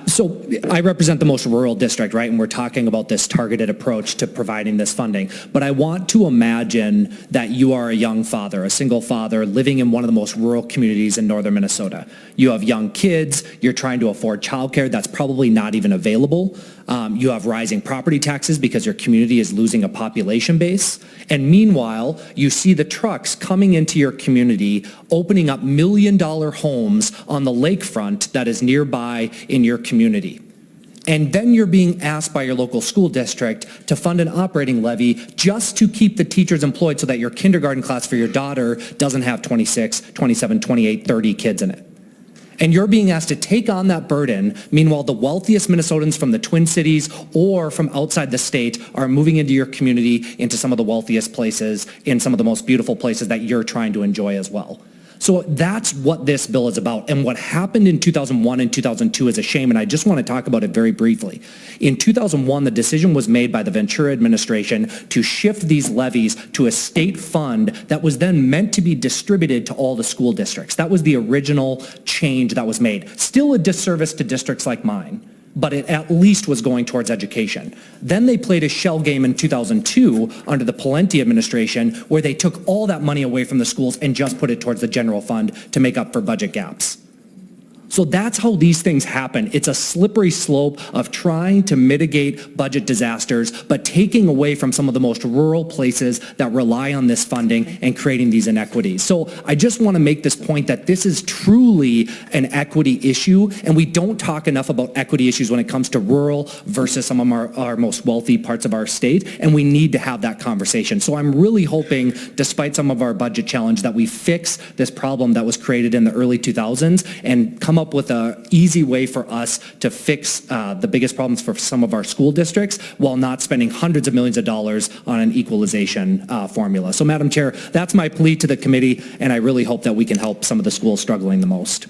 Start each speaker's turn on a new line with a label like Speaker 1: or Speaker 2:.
Speaker 1: So I represent the most rural district, right? And we're talking about this targeted approach to providing this funding. But I want to imagine that you are a young father, a single father living in one of the most rural communities in northern Minnesota. You have young kids, you're trying to afford childcare that's probably not even available. You have rising property taxes because your community is losing a population base. And meanwhile, you see the trucks coming into your community, opening up million-dollar homes on the lakefront that is nearby in your community. And then you're being asked by your local school district to fund an operating levy just to keep the teachers employed so that your kindergarten class for your daughter doesn't have 26, 27, 28, 30 kids in it. And you're being asked to take on that burden. Meanwhile, the wealthiest Minnesotans from the Twin Cities or from outside the state are moving into your community, into some of the wealthiest places, in some of the most beautiful places that you're trying to enjoy as well. So that's what this bill is about. And what happened in 2001 and 2002 is a shame, and I just want to talk about it very briefly. In 2001, the decision was made by the Ventura administration to shift these levies to a state fund that was then meant to be distributed to all the school districts. That was the original change that was made. Still a disservice to districts like mine, but it at least was going towards education. Then they played a shell game in 2002 under the Palenti administration where they took all that money away from the schools and just put it towards the general fund to make up for budget gaps. So that's how these things happen. It's a slippery slope of trying to mitigate budget disasters, but taking away from some of the most rural places that rely on this funding and creating these inequities. So I just want to make this point that this is truly an equity issue, and we don't talk enough about equity issues when it comes to rural versus some of our most wealthy parts of our state, and we need to have that conversation. So I'm really hoping, despite some of our budget challenge, that we fix this problem that was created in the early 2000s and come up with an easy way for us to fix the biggest problems for some of our school districts while not spending hundreds of millions of dollars on an equalization formula. So Madam Chair, that's my plea to the committee, and I really hope that we can help some of the schools struggling the most.